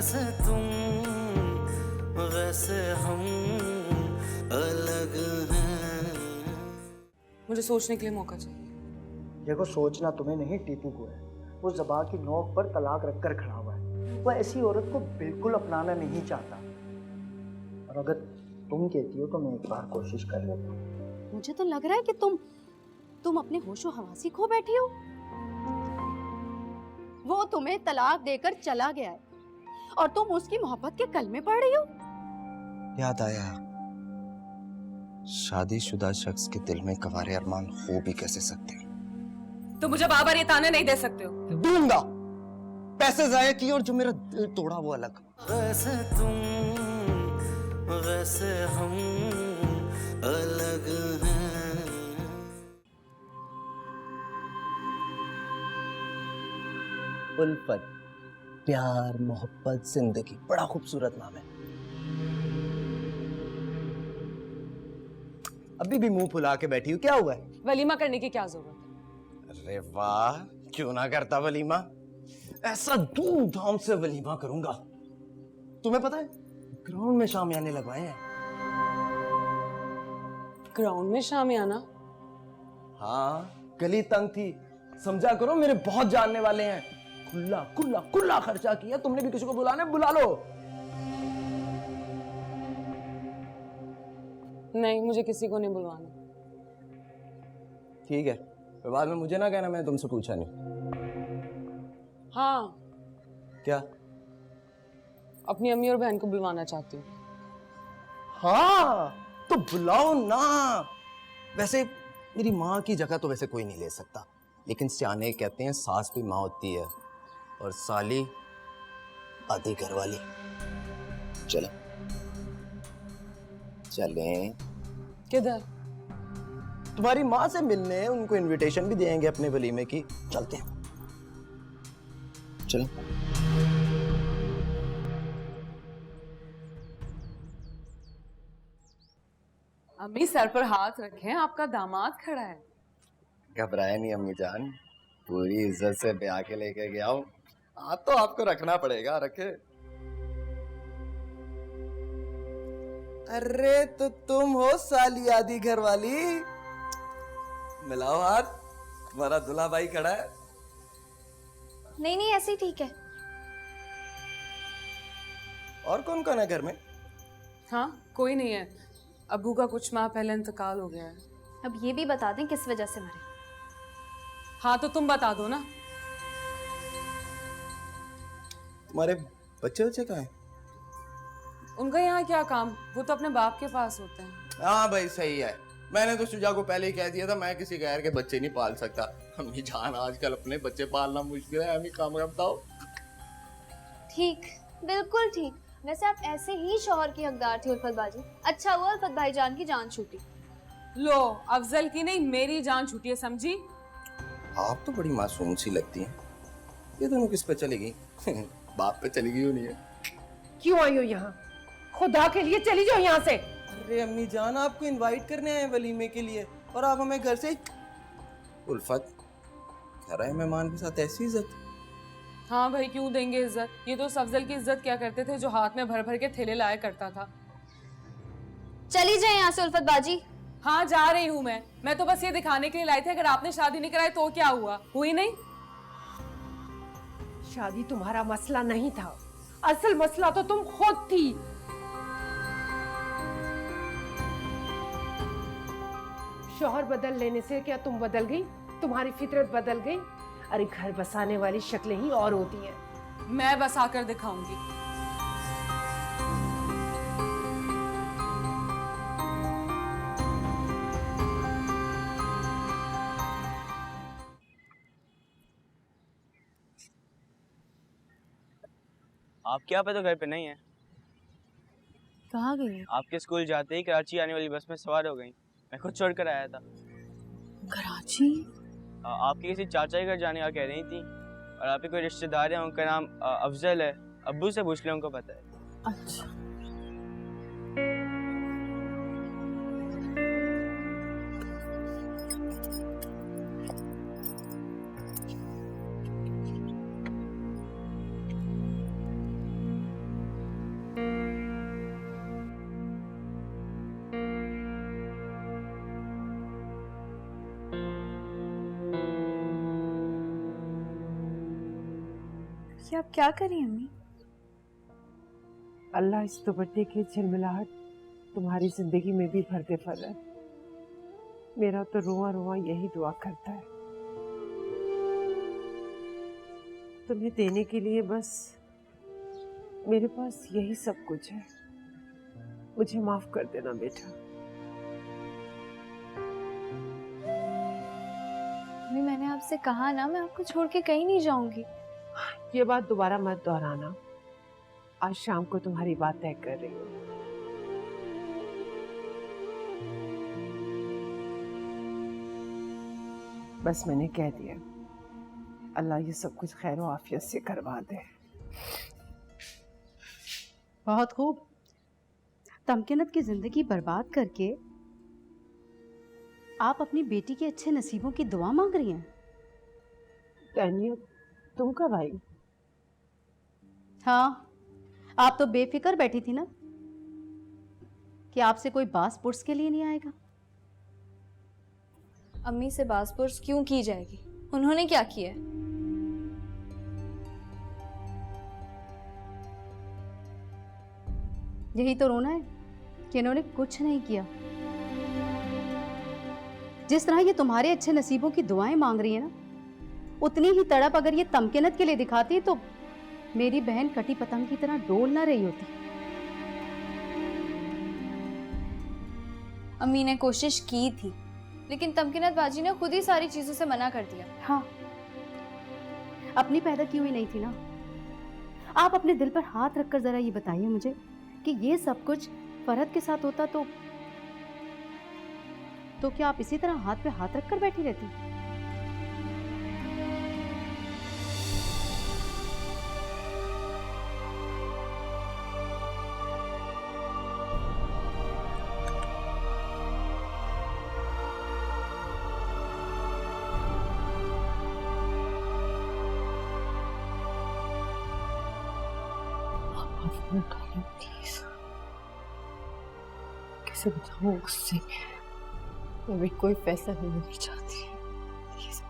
जैसे तुम वैसे हम अलग हैं। मुझे सोचने के लिए मौका चाहिए। देखो, सोचना तुम्हें नहीं, टीपू को है। वो ज़बान की नोक पर तलाक रखकर खड़ा हुआ है। वो ऐसी औरत को बिल्कुल अपनाना नहीं चाहता। और अगर तुम कहती हो तो मैं एक बार कोशिश कर लेता हूँ। मुझे तो लग रहा है कि तुम अपने होशो हवासी खो बैठी हो। वो तुम्हें तलाक देकर चला गया है और तुम उसकी मोहब्बत के कलमे पढ़ रही हो। याद आया, शादीशुदा शख्स के दिल में कवारे अरमान हो भी कैसे सकते हैं। तो मुझे बार बार ये ताने नहीं दे सकते हो। दूंगा, पैसे जाया किए और जो मेरा दिल तोड़ा वो अलग। वैसे तुम वैसे हम अलग हैं। उल्फत, प्यार, मोहब्बत, जिंदगी, बड़ा खूबसूरत नाम है। अभी भी मुंह फुला के बैठी हूँ, क्या हुआ है? वलीमा करने की क्या जरूरत है? अरे वाह, क्यों ना करता वलीमा। ऐसा धूमधाम से वलीमा करूंगा। तुम्हें पता है, ग्राउंड में शामियाने लगवाए हैं। ग्राउंड में शामियाना? हाँ, गली तंग थी, समझा करो, मेरे बहुत जानने वाले हैं। खुला खुला खुला खर्चा किया। तुमने भी किसी को बुलाना है, बुला लो। नहीं, मुझे किसी को नहीं बुलवाना। ठीक है, तो बाद में मुझे ना कहना मैंने तुमसे पूछा नहीं। हाँ, क्या? अपनी अम्मी और बहन को बुलवाना चाहती हूँ। हाँ, तो बुलाओ ना। वैसे मेरी माँ की जगह तो वैसे कोई नहीं ले सकता, लेकिन सियाने कहते हैं सास भी माँ होती है और साली आधी घरवाली। चलो चलें। किधर? तुम्हारी माँ से मिलने, उनको इनविटेशन भी देंगे अपने वलीमे की। चलते हैं, चलो। अम्मी, सर पर हाथ रखें, आपका दामाद खड़ा है। घबराए नहीं अम्मी जान, पूरी इज्जत से ब्याह के लेके गया हूँ। हाथ तो आपको रखना पड़ेगा, रखे। अरे तो तुम हो साली आधी घर वाली। मिलाओ हाथ, तुम्हारा दूल्हा भाई खड़ा है। नहीं नहीं, ऐसे ही ठीक है। और कौन कौन है घर में? हाँ, कोई नहीं है। अब्बू का कुछ माह पहले इंतकाल हो गया है। अब ये भी बता दें किस वजह से मरे। हाँ, तो तुम बता दो ना। तुम्हारे बच्चे बच्चे कहाँ हैं? उनका यहाँ क्या काम, वो तो अपने बाप के पास होते हैं। हाँ भाई, सही है। मैंने तो शुजा को पहले ही कह दिया था, मैं किसी गैर के बच्चे नहीं पाल सकता। अम्मी जान, आजकल अपने बच्चे पालना मुश्किल है। अम्मी काम बताओ। ठीक, बिल्कुल ठीक। वैसे आप ऐसे ही शौहर की हकदार थी उल्फत बाजी। अच्छा हुआ उल्फत भाईजान की जान छूटी। लो, अफजल की नहीं, मेरी जान छूटी है, समझी? आप तो बड़ी मासूम सी लगती हैं। ये दोनों किस पे चली गई? बाप पे चली गई नहीं है। क्यों आई हो यहाँ? खुदा के लिए चली जाओ यहाँ से। अरे अम्मी जान, आपको इनवाइट करने आए वलीमे के लिए और आप हमें घर से। उल्फत, कह रहा है मेहमान के साथ ऐसी इज्जत? हाँ भाई, क्यों देंगे इज्जत? ये तो उस अफजल की इज्जत क्या करते थे जो हाथ में भर भर के थैले लाया करता था। चली जाए यहाँ से उल्फत बाजी। हाँ, जा रही हूँ मैं तो बस ये दिखाने के लिए लाई थी, अगर आपने शादी नहीं कराई तो क्या हुआ? हुई नहीं? शादी तुम्हारा मसला नहीं था, असल मसला तो तुम खुद थी। शौहर बदल लेने से क्या तुम बदल गई? तुम्हारी फितरत बदल गई? अरे घर बसाने वाली शक्लें ही और होती हैं। मैं बस आकर दिखाऊंगी। आपके यहाँ पे तो घर पे नहीं है। कहाँ गई? आपके स्कूल जाते ही कराची आने वाली बस में सवार हो गई। मैं खुद छोड़ कर आया था। कराची? आपके किसी चाचा के घर जाने का कह रही थी, और आपके कोई रिश्तेदार हैं, उनका नाम अफजल है। अब्बू से पूछ ले, उनको पता है। अच्छा। ये आप क्या करी अम्मी? अल्लाह इस दुपट्टे की झिलमिलाहट तुम्हारी जिंदगी में भी भरते फर्र। मेरा तो रोआ रोआ यही दुआ करता है, तुम्हें देने के लिए बस मेरे पास यही सब कुछ है। मुझे माफ कर देना बेटा। अम्मी मैंने आपसे कहा ना, मैं आपको छोड़ के कहीं नहीं जाऊंगी। ये बात दोबारा मत दोहराना। आज शाम को तुम्हारी बात तय कर रही हूँ। बस मैंने कह दिया, अल्लाह ये सब कुछ खैर और आफियत से करवा दे। बहुत खूब। तमकीनत की जिंदगी बर्बाद करके आप अपनी बेटी के अच्छे नसीबों की दुआ मांग रही हैं। तानिया, तुम कब आई? हाँ, आप तो बेफिक्र बैठी थी ना कि आपसे कोई बास पुर्स के लिए नहीं आएगा। अम्मी से बासपुर्स क्यों की जाएगी? उन्होंने क्या किया है? यही तो रोना है कि इन्होंने कुछ नहीं किया। जिस तरह ये तुम्हारे अच्छे नसीबों की दुआएं मांग रही है ना, उतनी ही तड़प अगर ये तमकीनत के लिए दिखाती तो मेरी बहन कटी पतंग की तरह डोल ना रही होती। अम्मी ने कोशिश की थी, लेकिन तमकीनत बाजी ने खुद ही सारी चीजों से मना कर दिया। हाँ, अपनी पैदा की हुई नहीं थी ना। आप अपने दिल पर हाथ रखकर जरा ये बताइए मुझे कि ये सब कुछ फरहत के साथ होता तो क्या आप इसी तरह हाथ पे हाथ रखकर बैठी रहती? कैसे बताऊं उससे? मैं भी कोई फैसला नहीं चाहती। प्लीज।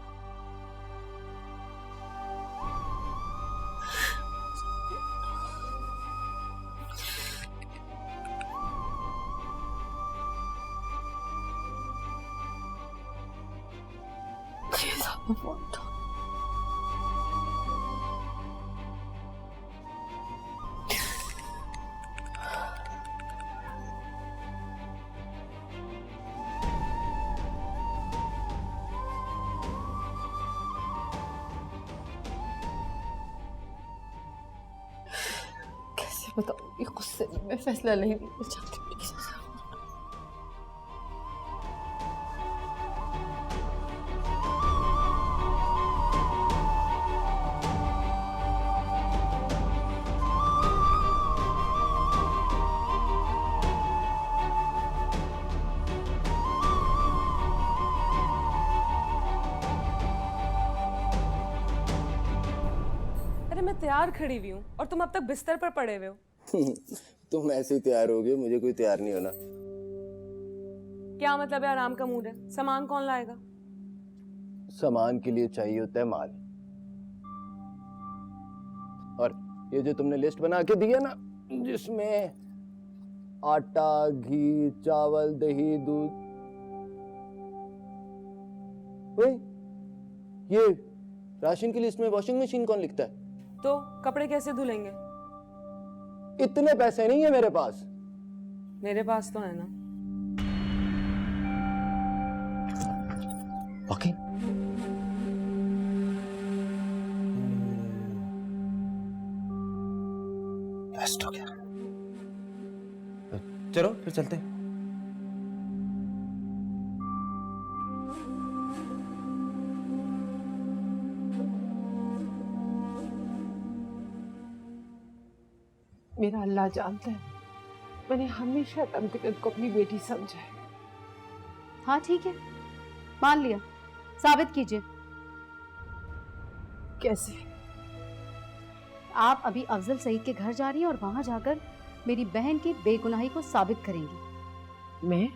प्लीज आप फोन उठाओ। बताऊंगी गुस्से में, मैं फैसला नहीं लेना चाहती। अरे मैं तैयार खड़ी हुई हूँ और तुम अब तक बिस्तर पर पड़े हुए हो। तुम ऐसे ही तैयार हो गए, मुझे कोई तैयार नहीं होना। क्या मतलब है आराम का मूड है? सामान कौन लाएगा? सामान के लिए चाहिए होता है माल। और ये जो तुमने लिस्ट बना के दी है ना, जिसमें आटा, घी, चावल, दही, दूध, ये राशन की लिस्ट में वॉशिंग मशीन कौन लिखता है? तो कपड़े कैसे धुलेंगे? इतने पैसे नहीं है मेरे पास। मेरे पास तो है ना। ओके। बेस्ट हो गया। चलो फिर चलते हैं। मेरा अल्लाह जानता है, मैंने हमेशा तमकीनत को अपनी बेटी समझा है। हाँ ठीक है, मान लिया। साबित कीजिए। कैसे? आप अभी अफजल सईद के घर जा रही हैं और वहां जाकर मेरी बहन की बेगुनाही को साबित करेंगी। मैं?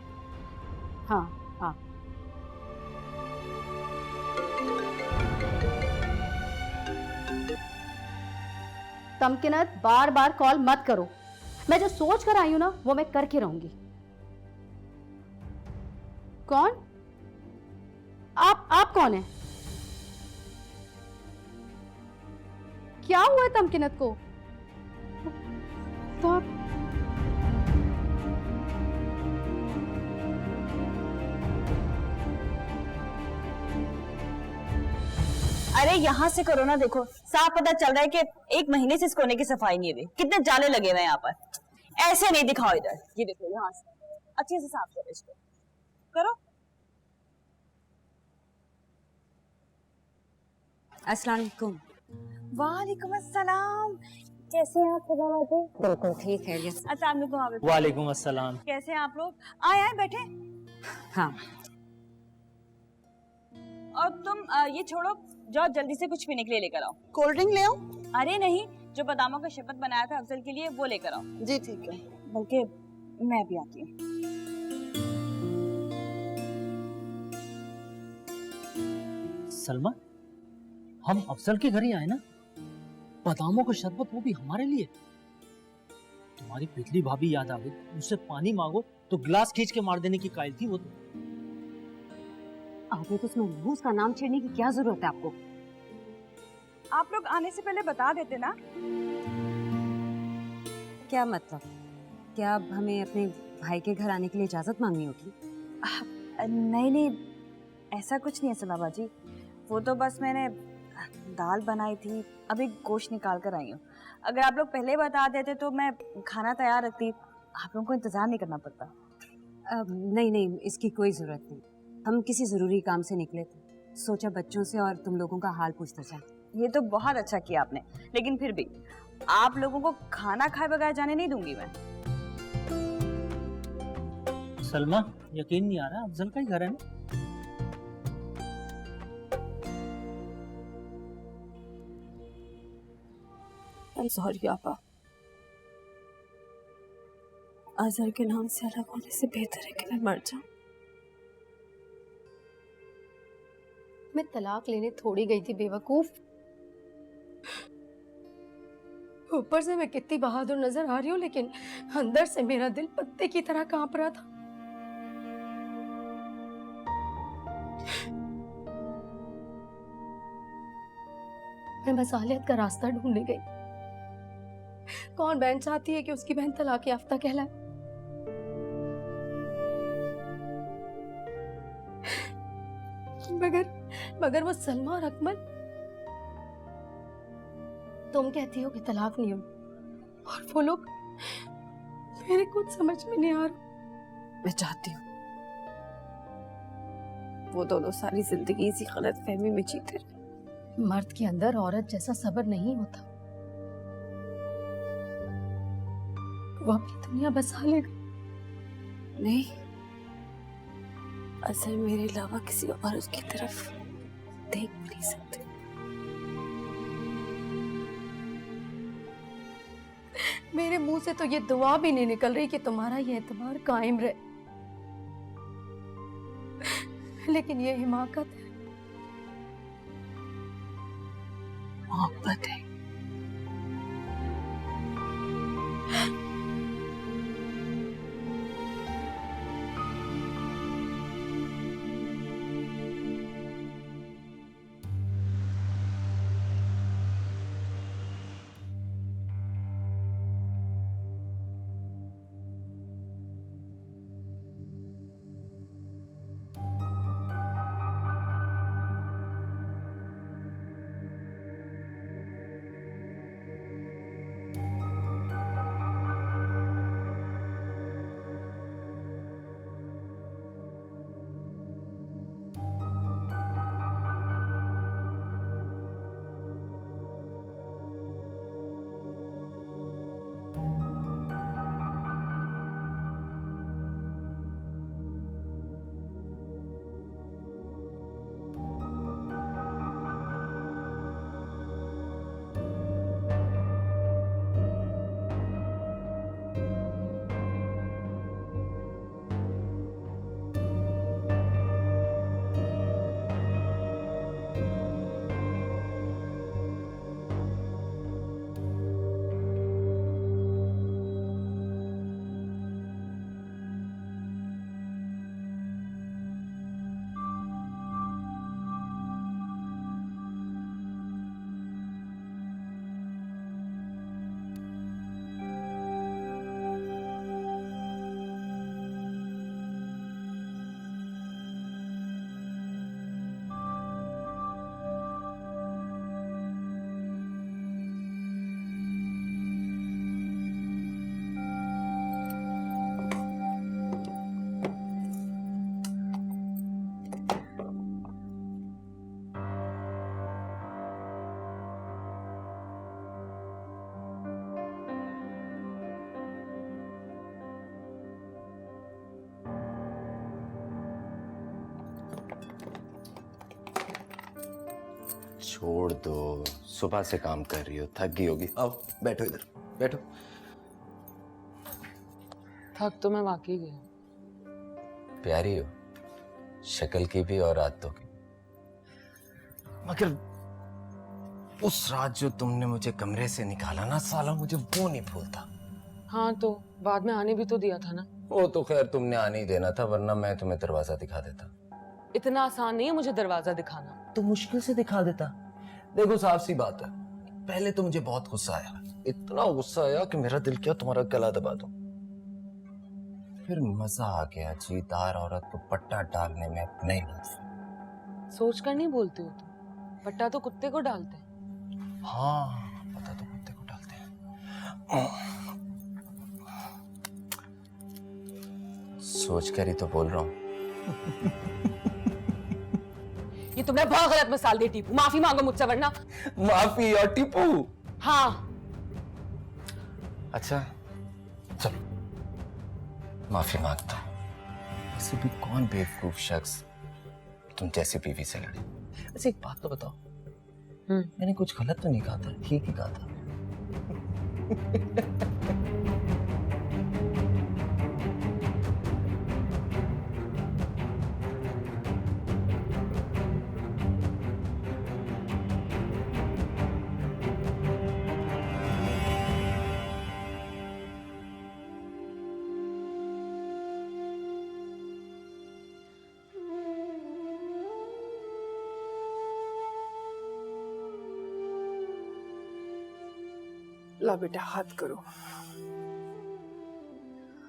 हाँ हाँ। तमकिनत बार बार कॉल मत करो। मैं जो सोच कर आई हूं ना वो मैं करके रहूंगी। कौन? आप कौन है? क्या हुआ है तमकिनत को? तो आप अरे यहाँ से करो ना, देखो साफ पता चल रहा है कि 1 महीने से इस कोने की सफाई नहीं हुई। कितने जाले लगे हुए हैं यहाँ पर। ऐसे नहीं दिखाओ इधर, ये देखो यहाँ से अच्छे से साफ करो इसको, करो। अस्सलाम वालेकुम। वालेकुम अस्सलाम। कैसे हैं आप? बिल्कुल ठीक है। अस्सलाम वालेकुम। वालेकुम अस्सलाम। कैसे हैं आप लोग? आए आए बैठे। हाँ, और तुम ये छोड़ो, जाओ जल्दी से कुछ पीने के लिए लेकर आओ। कोल्ड ड्रिंक ले आओ? अरे नहीं, जो बादामों का शरबत बनाया था अफजल के लिए वो लेकर आओ। जी ठीक है। बल्कि मैं भी आती हूँ। सलमा, हम अफजल के घर ही आए ना, बादामों का शरबत, वो भी हमारे लिए। तुम्हारी पिछली भाभी याद आ गई, उससे पानी मांगो तो गिलास खींच के मार देने की कायल थी वो तो। आगे तो उसमें महबूस का नाम छेड़ने की क्या जरूरत है आपको? आप लोग आने से पहले बता देते ना। क्या मतलब? क्या अब हमें अपने भाई के घर आने के लिए इजाजत मांगनी होगी? नहीं नहीं, ऐसा कुछ नहीं है सलाबा बाजी। वो तो बस मैंने दाल बनाई थी, अभी गोश्त निकाल कर आई हूँ। अगर आप लोग पहले बता देते तो मैं खाना तैयार रखती, आप लोगों को इंतजार नहीं करना पड़ता। नहीं नहीं, इसकी कोई जरूरत नहीं। हम किसी जरूरी काम से निकले थे, सोचा बच्चों से और तुम लोगों का हाल पूछते जाए। ये तो बहुत अच्छा किया आपने, लेकिन फिर भी आप लोगों को खाना खाए बगैर जाने नहीं दूंगी मैं। सलमा, यकीन नहीं आ रहा, अफजल का ही घर है ना? I'm sorry आपा, अजहर के नाम से अलग होने से बेहतर है कि मैं मर जाऊं। मैं तलाक लेने थोड़ी गई थी बेवकूफ। ऊपर से मैं कितनी बहादुर नजर आ रही हूँ, लेकिन अंदर से मेरा दिल पत्ते की तरह कांप रहा था। मैं मसालियत का रास्ता ढूंढने गई। कौन बहन चाहती है कि उसकी बहन तलाक याफ्ता कहलाए? मगर वो सलमा और अकमल, तुम कहती हो कि तलाक नहीं हुई, और वो लोग, मेरे कुछ समझ में नहीं आ रहा। मैं चाहती हूँ वो दोनों सारी जिंदगी इसी गलतफहमी में जीते रहे। मर्द के अंदर औरत जैसा सब्र नहीं होता, वो अपनी दुनिया बसा लेगा। नहीं, असल मेरे अलावा किसी औरत की तरफ देख भी नहीं सकते। मेरे मुंह से तो ये दुआ भी नहीं निकल रही कि तुम्हारा ये एतबार कायम रहे, लेकिन ये हिमाकत है, मोहब्बत है। छोड़ दो, सुबह से काम कर रही हो, थक गई होगी। आओ बैठो इधर, बैठो। थक तो मैं वाकई गई। प्यारी हो, शक्ल की भी और आदतों की। मगर उस रात जो तुमने मुझे कमरे से निकाला ना, साला मुझे वो नहीं भूलता। हाँ तो बाद में आने भी तो दिया था ना। वो तो खैर तुमने आने ही देना था, वरना मैं तुम्हें दरवाजा दिखा देता। इतना आसान नहीं है मुझे दरवाजा दिखाना। तो मुश्किल से दिखा देता। देखो साफ सी बात है, पहले तो मुझे बहुत गुस्सा आया, इतना गुस्सा आया कि मेरा दिल किया तुम्हारा गला दबा दूं। फिर मजा आ गया जीदार औरत को पट्टा डालने में अपने ही हाथ। सोच कर नहीं बोलते हो तुम, पट्टा तो कुत्ते को डालते हैं। हाँ पता तो कुत्ते को डालते हैं। सोच कर ही तो बोल रहा हूँ। ये तुमने बहुत गलत मिसाल दी टीपू, माफी मांगो मुझसे वरना। माफी और टीपू? हाँ। अच्छा चलो माफी मांगता हूँ। वैसे भी कौन बेवकूफ शख्स तुम जैसी बीवी से लड़े। वैसे एक बात तो बताओ, मैंने कुछ गलत तो नहीं कहा था, ठीक ही कहा था। ला बेटा हाथ करो।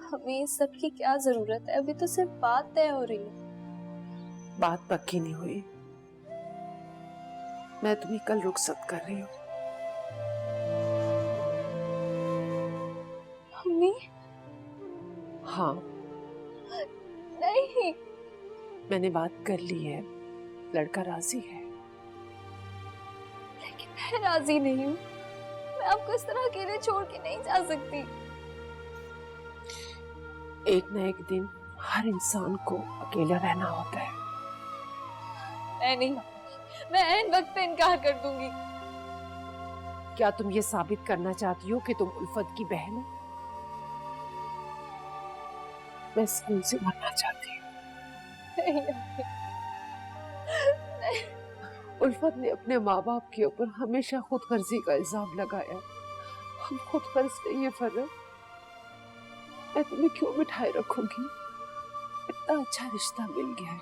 हमें इस सब की क्या जरूरत है, अभी तो सिर्फ बात तय हो रही है। बात पक्की नहीं हुई, मैं तुम्हें कल रुखसत कर रही हूँ। मम्मी? हाँ नहीं, मैंने बात कर ली है, लड़का राजी है। लेकिन मैं राजी नहीं हूँ, मैं आपको इस तरह अकेले छोड़ के नहीं जा सकती। एक न एक दिन हर इंसान को अकेला रहना होता है। मैं नहीं, मैं ऐन वक्त पे इनकार कर दूंगी। क्या तुम ये साबित करना चाहती हो कि तुम उल्फत की बहन हो? मैं स्कूल से मरना चाहती हूँ। नहीं, नहीं। उल्फत ने अपने माँ बाप के ऊपर हमेशा खुदगर्जी का इल्जाम लगाया। हम खुदगर्ज नहीं है फर्रत, मैं तुम्हें क्यों बिठाए रखूंगी? इतना अच्छा रिश्ता मिल गया है,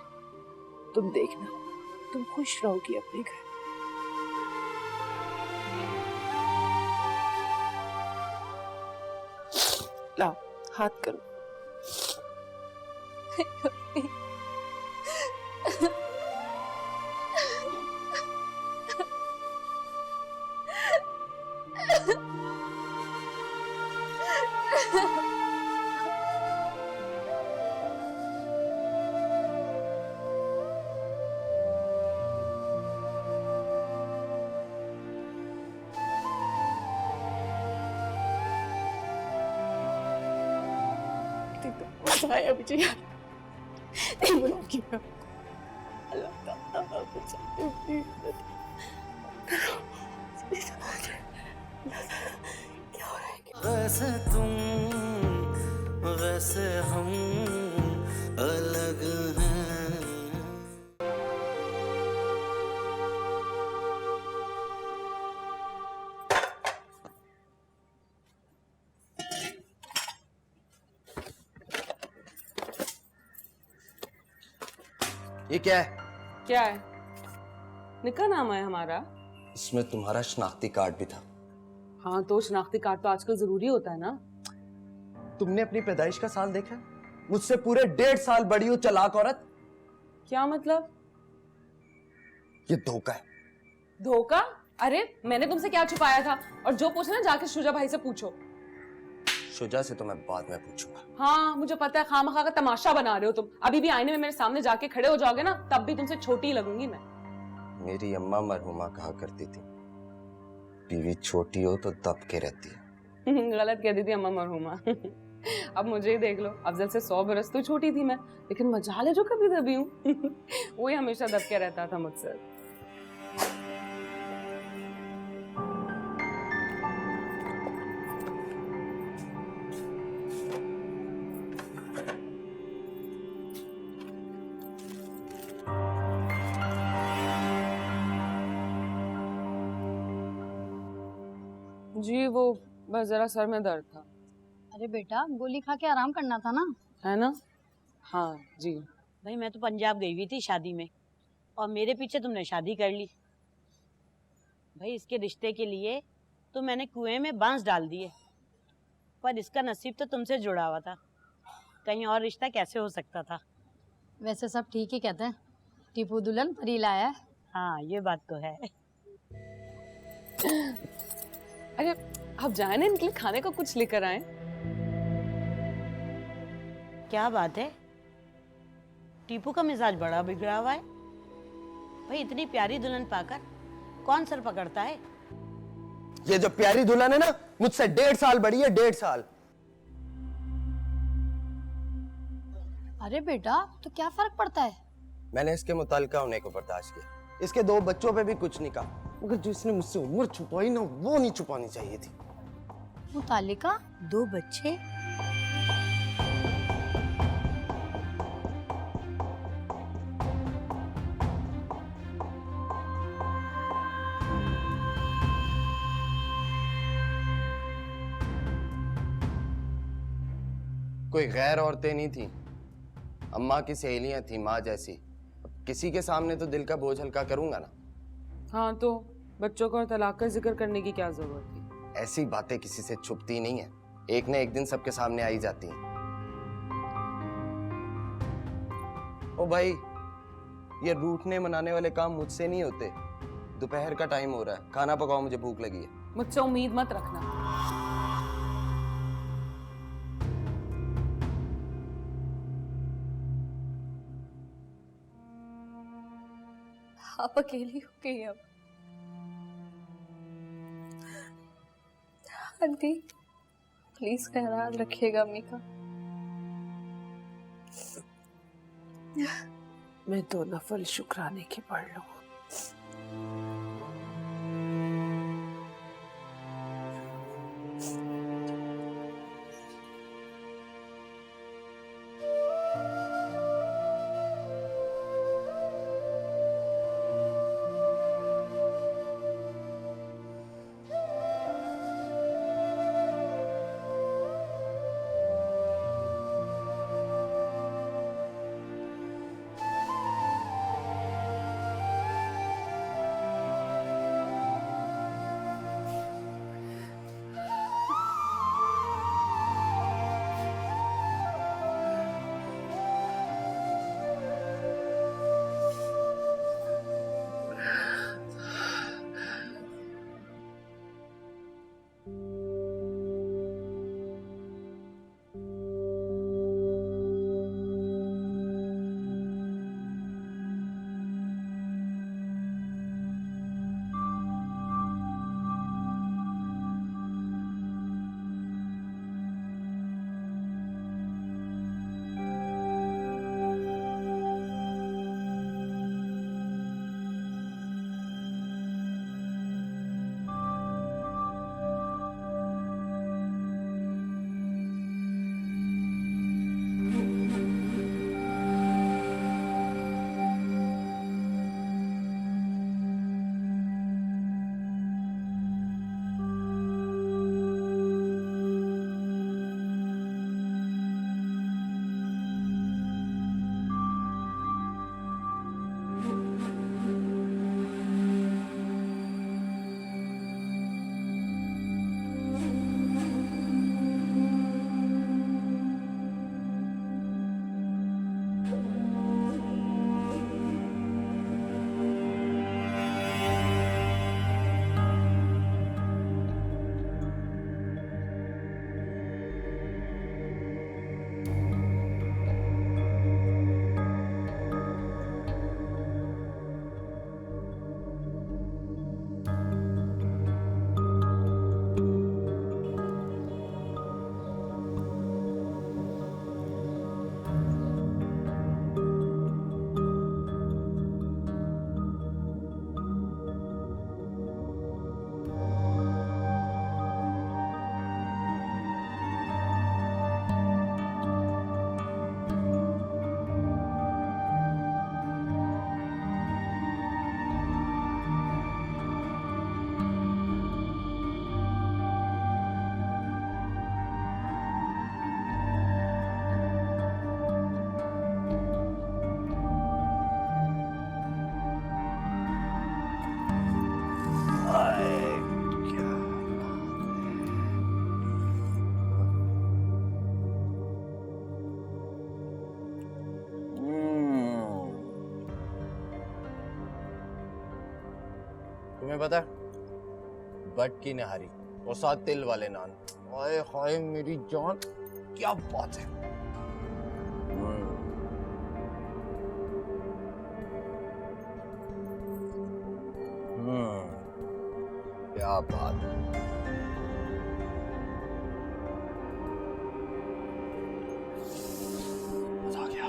तुम देखना, तुम खुश रहोगी अपने घर। लाओ हाथ करो। आया मुझे यार, नहीं बोलूंगी मैं। वैसे तुम वैसे हम अलग हैं। ये क्या है? क्या है? निकाह नामा है हमारा। इसमें तुम्हारा शनाख्ती कार्ड भी था। हाँ तो शनाख्ती कार्ड तो आजकल जरूरी होता है ना। तुमने अपनी पैदाइश का साल देखा? मुझसे पूरे 1.5 साल बड़ी हो चालाक औरत। क्या मतलब? ये धोखा है। धोखा? अरे मैंने तुमसे क्या छुपाया था? और जो पूछना ना जाके शुजा भाई से पूछो। शुजा से तो मैं बाद में पूछूंगा। हाँ मुझे पता है, खामखा का तमाशा बना रहे हो तुम। अभी भी आईने में मेरे सामने जाके खड़े हो जाओगे ना, तब भी तुमसे छोटी लगूंगी मैं। मेरी अम्मा मरहुमा कहा करती थी, बीवी छोटी हो तो दब के रहती है। गलत कह दी थी अम्मा मरहुमा। अब मुझे ही देख लो, अफजल से 100 बरस तो छोटी थी मैं, लेकिन मजाल है जो कभी दबी हूँ। वही हमेशा दब के रहता था मुझसे। जी वो बस जरा सर में दर्द था। अरे बेटा, गोली खा के आराम करना था ना। है ना? हाँ जी। भाई मैं तो पंजाब गई हुई थी शादी में, और मेरे पीछे तुमने शादी कर ली। भाई इसके रिश्ते के लिए तो मैंने कुएं में बांस डाल दिए, पर इसका नसीब तो तुमसे जुड़ा हुआ था। कहीं और रिश्ता कैसे हो सकता था? वैसे सब ठीक ही कहते हैं, टीपू दुल्हन परी लाया है। हाँ ये बात तो है। अरे आप जाए ना, इनके लिए खाने को कुछ लेकर आए। क्या बात है, टीपू का मिजाज बड़ा बिगड़ा हुआ है। भाई इतनी प्यारी दुल्हन पाकर कौन सर पकड़ता है? ये जो प्यारी दुल्हन है ना, मुझसे 1.5 साल बड़ी है, 1.5 साल। अरे बेटा, तो क्या फर्क पड़ता है? मैंने इसके मुतालिका होने को बर्दाश्त किया, इसके 2 बच्चों पे भी कुछ नहीं कहा, मगर जो इसने मुझसे उम्र छुपाई ना, वो नहीं छुपानी चाहिए थी। मुतालिका? 2 बच्चे? कोई गैर औरतें नहीं थी, अम्मा की सहेलियां थी, माँ जैसी। अब किसी के सामने तो दिल का बोझ हल्का करूंगा ना। हाँ तो बच्चों को और तलाक का जिक्र करने की क्या जरूरत थी? ऐसी बातें किसी से छुपती नहीं है, एक न एक दिन सबके सामने आई जाती हैं। ओ भाई, ये रूठने मनाने वाले काम मुझसे नहीं होते। दोपहर का टाइम हो रहा है, खाना पकाओ, मुझे भूख लगी है। मुझसे उम्मीद मत रखना। आप अकेली हो गई अब। आंटी प्लीज ख्याल रखिएगा अम्मी का। मैं 2 नफल शुक्राने की पढ़ लूं। तुम्हें पता है, बट की नहारी और साथ तिल वाले नान, हाय हाय मेरी जान, क्या बात है। क्या बात है। मजा आ गया।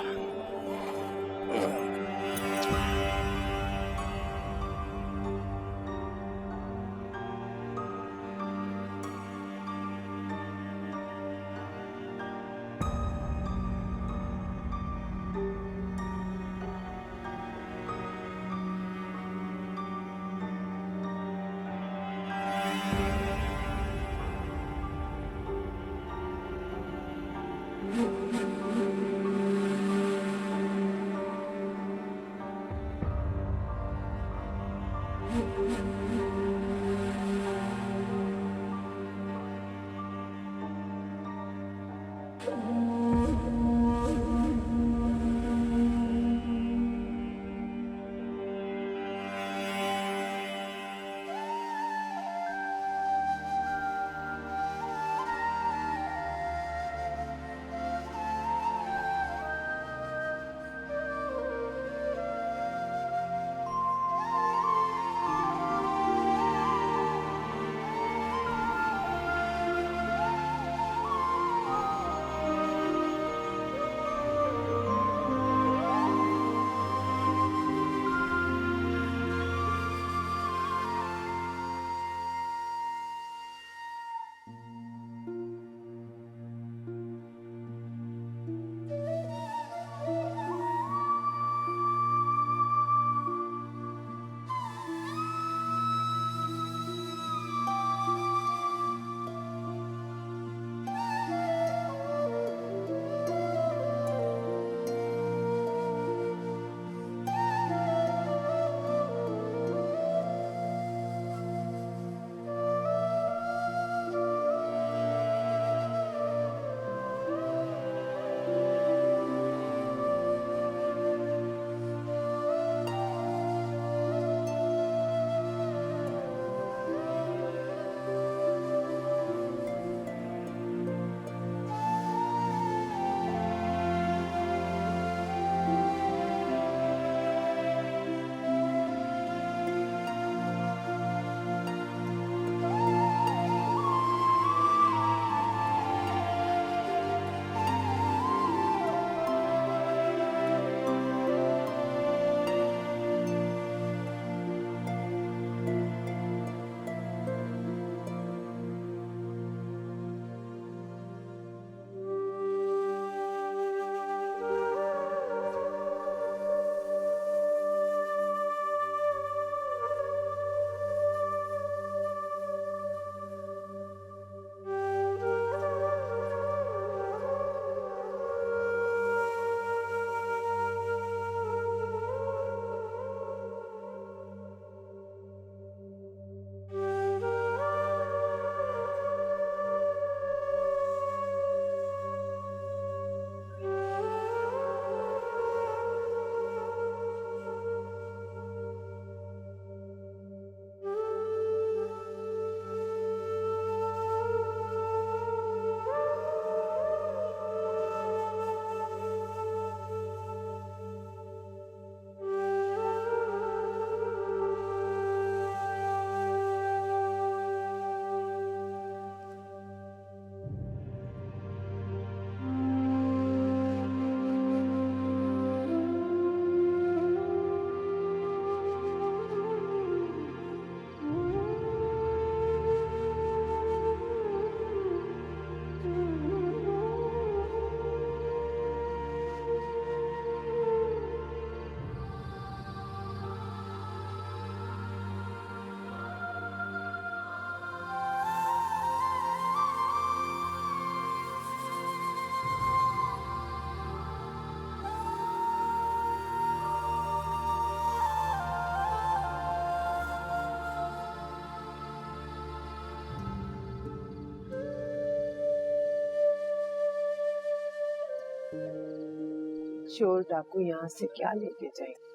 चोर डाकू यहाँ से क्या लेके जाएंगे?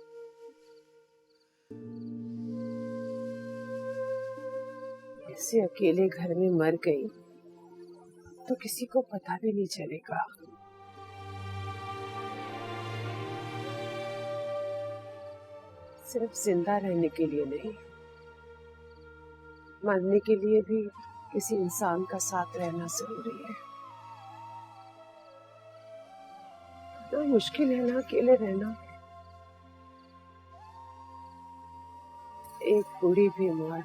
से अकेले घर में मर गई तो किसी को पता भी नहीं चलेगा। सिर्फ जिंदा रहने के लिए नहीं, मरने के लिए भी किसी इंसान का साथ रहना जरूरी है। इतना मुश्किल है ना अकेले रहना। एक बूढ़ी बीमार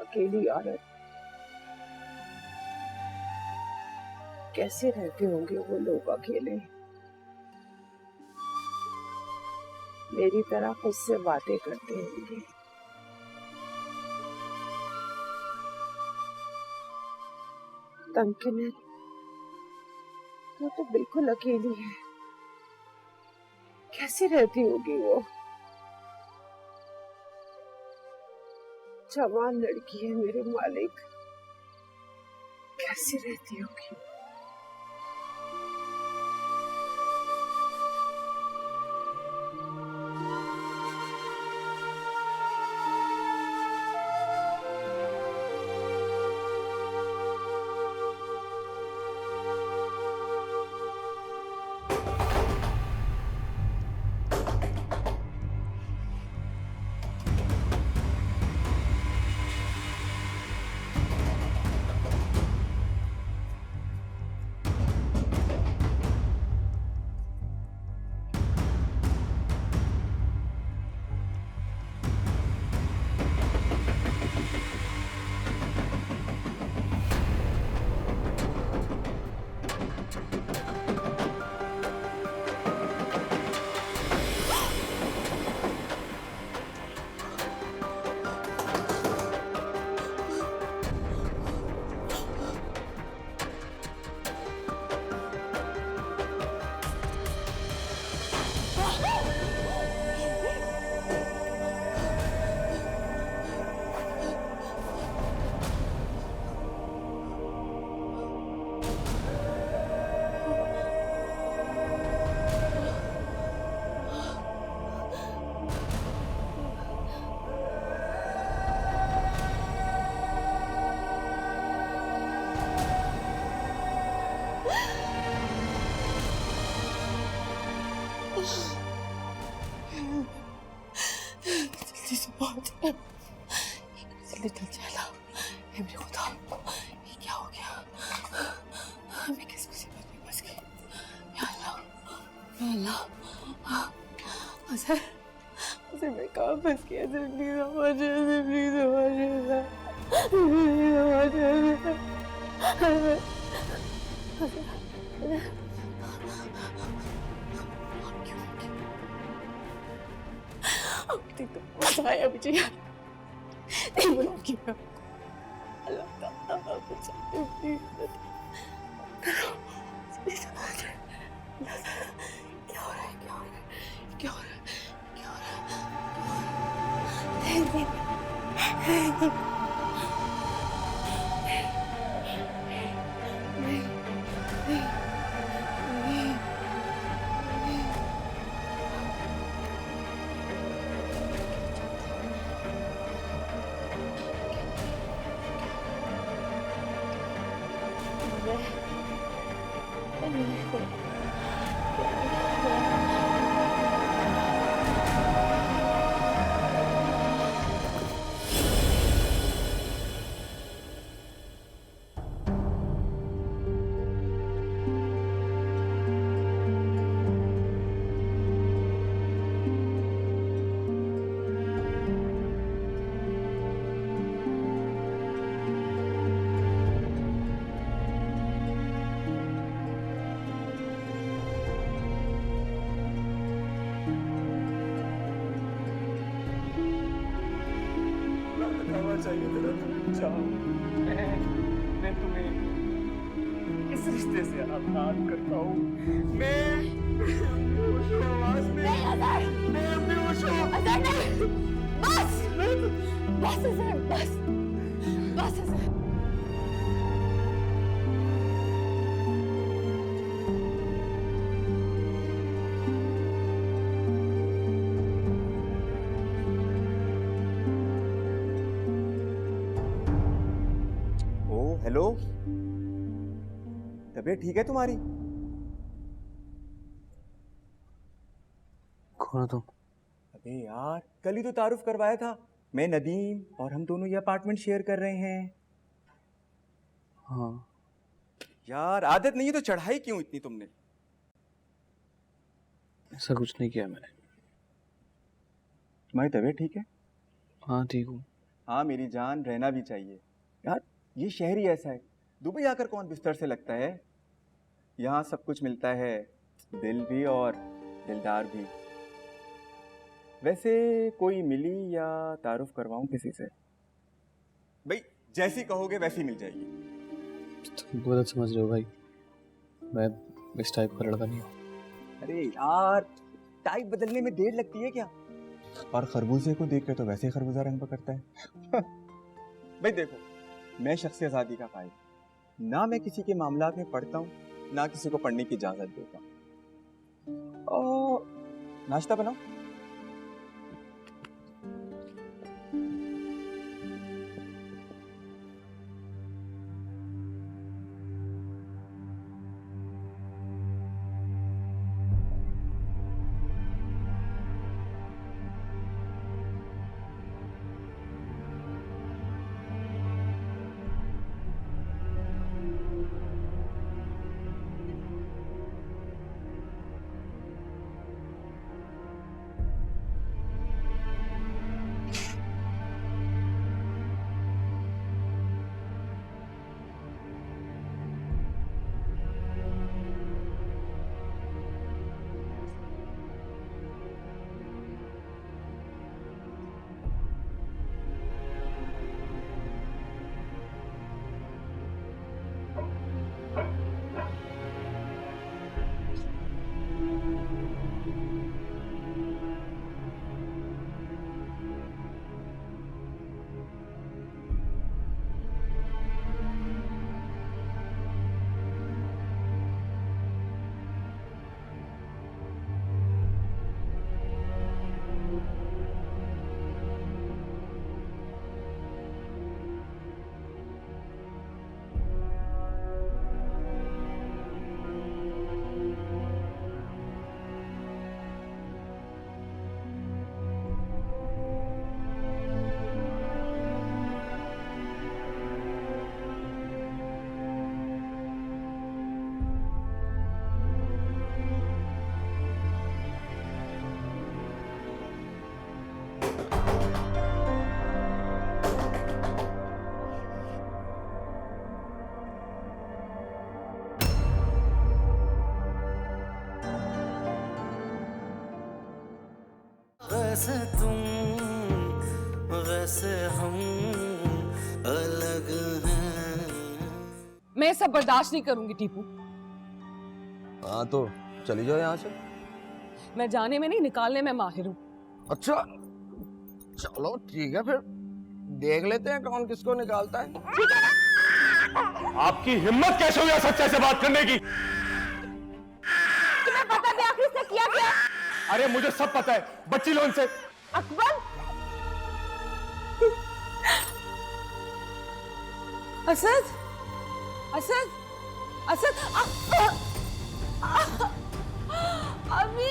अकेली औरत, कैसे रहते होंगे वो लोग अकेले। मेरी तरह खुद से बातें करते होंगे। तंकिन तो बिल्कुल अकेली है, कैसे रहती होगी वो। जवान लड़की है मेरे मालिक, कैसे रहती होगी। जल्दी से पहुंच, जल्दी चल चला। हे मेरे खुदा, ये क्या हो गया? मैं किस मुसीबत में फंस गई? या अल्लाह, या अल्लाह। अजहर मैं कहाँ फंस गया? जल्दी समझ, जल्दी तो आया मुझे यार, नहीं बुलाऊं क्या? अल्लाह ताला मुझे प्लीज करो। क्या हो रहा है? क्या हो रहा है? क्या हो रहा है? क्या हो रहा है? चाहिए तेरा, तुम जाओ। मैं तुम्हें इस रिश्ते से आजाद करता हूँ। मैं बस बस बस बस बस। हेलो, तबीयत ठीक है तुम्हारी? कौन हो तुम? अबे यार, कल ही तो तारुफ करवाया था। मैं नदीम और हम दोनों ये अपार्टमेंट शेयर कर रहे हैं। हाँ यार आदत नहीं है तो चढ़ाई क्यों इतनी तुमने? ऐसा कुछ नहीं किया मैंने। तुम्हारी तबीयत ठीक है? हाँ ठीक हूँ। हाँ मेरी जान, रहना भी चाहिए यार। ये शहर ही ऐसा है, दुबई आकर कौन बिस्तर से लगता है। यहाँ सब कुछ मिलता है, दिल भी और दिलदार भी। वैसे कोई मिली या तारुफ करवाऊं किसी से? भाई जैसी कहोगे वैसी मिल जाएगी। तुम गलत समझ रहे हो भाई, मैं इस टाइप का लड़का नहीं हूँ। अरे यार, टाइप बदलने में देर लगती है क्या? और खरबूजे को देख के तो वैसे ही खरबूजा रंग पकड़ता है। भाई देखो, मैं शख्सी आज़ादी का कायल, ना मैं किसी के मामलात में पढ़ता हूँ, ना किसी को पढ़ने की इजाजत देता हूँ। और नाश्ता बनाओ। वैसे तुम वैसे हम अलग हैं। मैं सब बर्दाश्त नहीं करूंगी टीपू। हाँ तो चली जाओ यहाँ से। मैं जाने में नहीं, निकालने में माहिर हूँ। अच्छा चलो ठीक है, फिर देख लेते हैं कौन किसको निकालता है। आपकी हिम्मत कैसे हुई सच्चे से बात करने की? तुम्हें पता भी आखिर से किया क्या? अरे मुझे सब पता है, बच्ची लोन से। अकबर, असद, असद, असद, अम्मी।